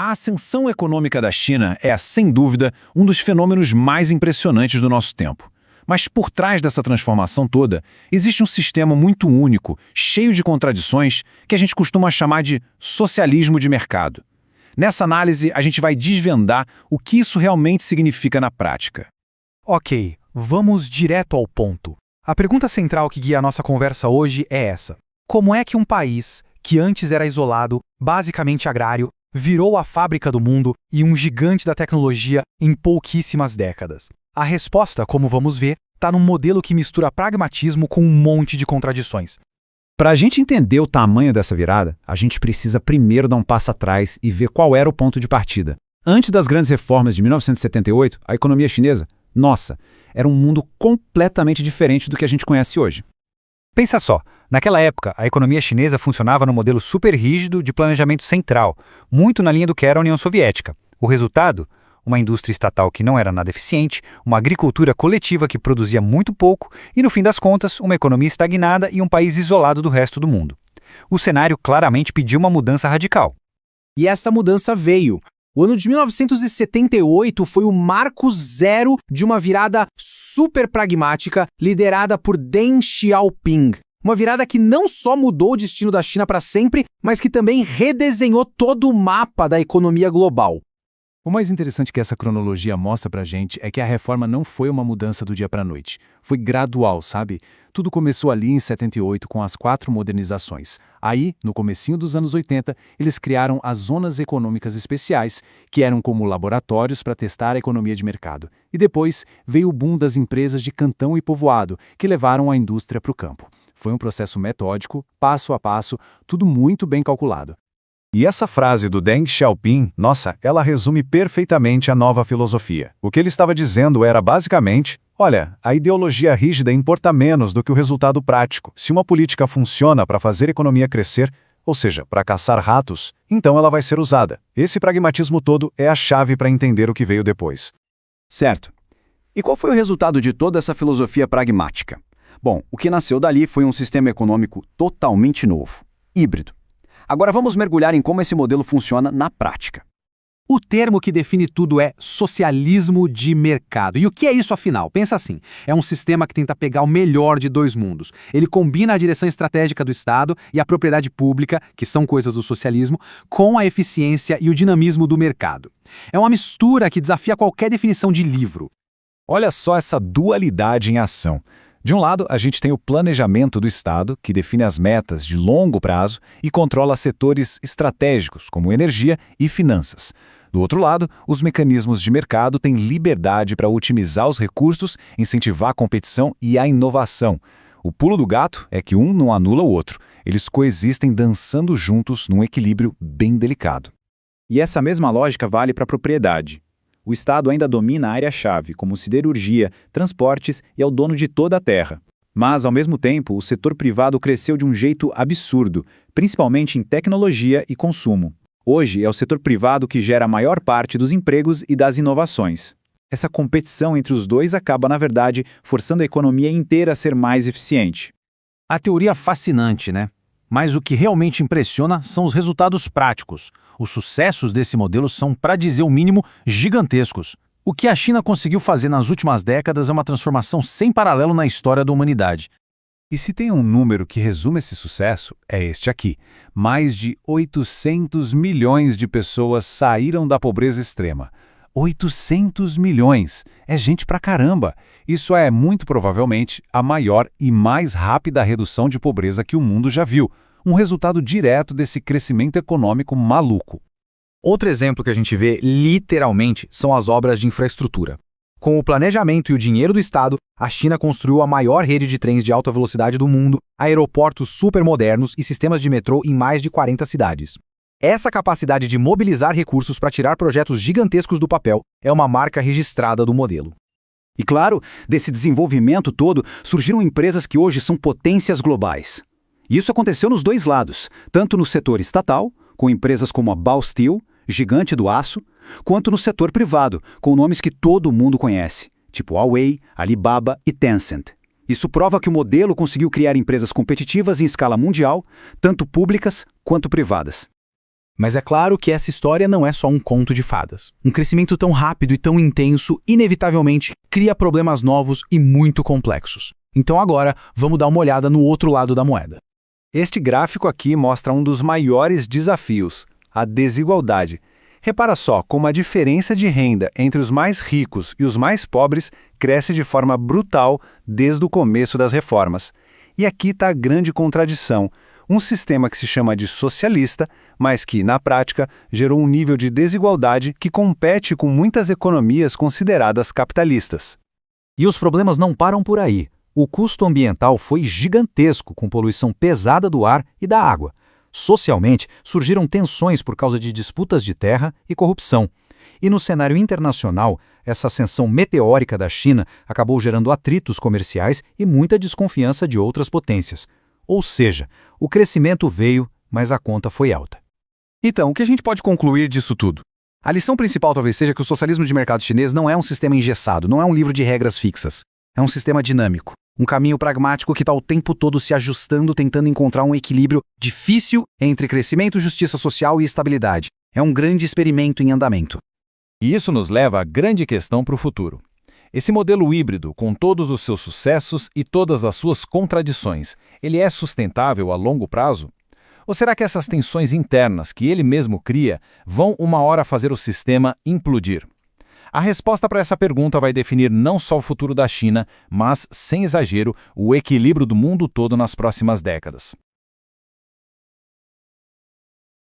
A ascensão econômica da China é, sem dúvida, um dos fenômenos mais impressionantes do nosso tempo. Mas por trás dessa transformação toda, existe um sistema muito único, cheio de contradições, que a gente costuma chamar de socialismo de mercado. Nessa análise, a gente vai desvendar o que isso realmente significa na prática. Ok, vamos direto ao ponto. A pergunta central que guia a nossa conversa hoje é essa: como é que um país, que antes era isolado, basicamente agrário, virou a fábrica do mundo e um gigante da tecnologia em pouquíssimas décadas? A resposta, como vamos ver, está num modelo que mistura pragmatismo com um monte de contradições. Para a gente entender o tamanho dessa virada, a gente precisa primeiro dar um passo atrás e ver qual era o ponto de partida. Antes das grandes reformas de 1978, a economia chinesa, nossa, era um mundo completamente diferente do que a gente conhece hoje. Pensa só, naquela época, a economia chinesa funcionava no modelo super rígido de planejamento central, muito na linha do que era a União Soviética. O resultado? Uma indústria estatal que não era nada eficiente, uma agricultura coletiva que produzia muito pouco e, no fim das contas, uma economia estagnada e um país isolado do resto do mundo. O cenário claramente pediu uma mudança radical. E essa mudança veio. O ano de 1978 foi o marco zero de uma virada super pragmática liderada por Deng Xiaoping. Uma virada que não só mudou o destino da China para sempre, mas que também redesenhou todo o mapa da economia global. O mais interessante que essa cronologia mostra pra gente é que a reforma não foi uma mudança do dia pra noite. Foi gradual, sabe? Tudo começou ali em 78 com as 4 modernizações. Aí, no comecinho dos anos 80, eles criaram as zonas econômicas especiais, que eram como laboratórios para testar a economia de mercado. E depois veio o boom das empresas de cantão e povoado, que levaram a indústria para o campo. Foi um processo metódico, passo a passo, tudo muito bem calculado. E essa frase do Deng Xiaoping, nossa, ela resume perfeitamente a nova filosofia. O que ele estava dizendo era basicamente, olha, a ideologia rígida importa menos do que o resultado prático. Se uma política funciona para fazer a economia crescer, ou seja, para caçar ratos, então ela vai ser usada. Esse pragmatismo todo é a chave para entender o que veio depois. Certo. E qual foi o resultado de toda essa filosofia pragmática? Bom, o que nasceu dali foi um sistema econômico totalmente novo, híbrido. Agora vamos mergulhar em como esse modelo funciona na prática. O termo que define tudo é socialismo de mercado. E o que é isso, afinal? Pensa assim, é um sistema que tenta pegar o melhor de 2 mundos. Ele combina a direção estratégica do Estado e a propriedade pública, que são coisas do socialismo, com a eficiência e o dinamismo do mercado. É uma mistura que desafia qualquer definição de livro. Olha só essa dualidade em ação. De um lado, a gente tem o planejamento do Estado, que define as metas de longo prazo e controla setores estratégicos, como energia e finanças. Do outro lado, os mecanismos de mercado têm liberdade para otimizar os recursos, incentivar a competição e a inovação. O pulo do gato é que um não anula o outro. Eles coexistem dançando juntos num equilíbrio bem delicado. E essa mesma lógica vale para a propriedade. O Estado ainda domina a área-chave, como siderurgia, transportes e é o dono de toda a terra. Mas, ao mesmo tempo, o setor privado cresceu de um jeito absurdo, principalmente em tecnologia e consumo. Hoje é o setor privado que gera a maior parte dos empregos e das inovações. Essa competição entre os dois acaba, na verdade, forçando a economia inteira a ser mais eficiente. A teoria é fascinante, né? Mas o que realmente impressiona são os resultados práticos. Os sucessos desse modelo são, para dizer o mínimo, gigantescos. O que a China conseguiu fazer nas últimas décadas é uma transformação sem paralelo na história da humanidade. E se tem um número que resume esse sucesso, é este aqui. Mais de 800 milhões de pessoas saíram da pobreza extrema. 800 milhões! É gente pra caramba! Isso é, muito provavelmente, a maior e mais rápida redução de pobreza que o mundo já viu. Um resultado direto desse crescimento econômico maluco. Outro exemplo que a gente vê, literalmente, são as obras de infraestrutura. Com o planejamento e o dinheiro do Estado, a China construiu a maior rede de trens de alta velocidade do mundo, aeroportos supermodernos e sistemas de metrô em mais de 40 cidades. Essa capacidade de mobilizar recursos para tirar projetos gigantescos do papel é uma marca registrada do modelo. E claro, desse desenvolvimento todo surgiram empresas que hoje são potências globais. E isso aconteceu nos dois lados, tanto no setor estatal, com empresas como a Baosteel, gigante do aço, quanto no setor privado, com nomes que todo mundo conhece, tipo Huawei, Alibaba e Tencent. Isso prova que o modelo conseguiu criar empresas competitivas em escala mundial, tanto públicas quanto privadas. Mas é claro que essa história não é só um conto de fadas. Um crescimento tão rápido e tão intenso, inevitavelmente, cria problemas novos e muito complexos. Então agora, vamos dar uma olhada no outro lado da moeda. Este gráfico aqui mostra um dos maiores desafios, a desigualdade. Repara só como a diferença de renda entre os mais ricos e os mais pobres cresce de forma brutal desde o começo das reformas. E aqui está a grande contradição. Um sistema que se chama de socialista, mas que, na prática, gerou um nível de desigualdade que compete com muitas economias consideradas capitalistas. E os problemas não param por aí. O custo ambiental foi gigantesco, com poluição pesada do ar e da água. Socialmente, surgiram tensões por causa de disputas de terra e corrupção. E no cenário internacional, essa ascensão meteórica da China acabou gerando atritos comerciais e muita desconfiança de outras potências. Ou seja, o crescimento veio, mas a conta foi alta. Então, o que a gente pode concluir disso tudo? A lição principal talvez seja que o socialismo de mercado chinês não é um sistema engessado, não é um livro de regras fixas. É um sistema dinâmico, um caminho pragmático que está o tempo todo se ajustando, tentando encontrar um equilíbrio difícil entre crescimento, justiça social e estabilidade. É um grande experimento em andamento. E isso nos leva à grande questão para o futuro. Esse modelo híbrido, com todos os seus sucessos e todas as suas contradições, ele é sustentável a longo prazo? Ou será que essas tensões internas que ele mesmo cria vão uma hora fazer o sistema implodir? A resposta para essa pergunta vai definir não só o futuro da China, mas, sem exagero, o equilíbrio do mundo todo nas próximas décadas.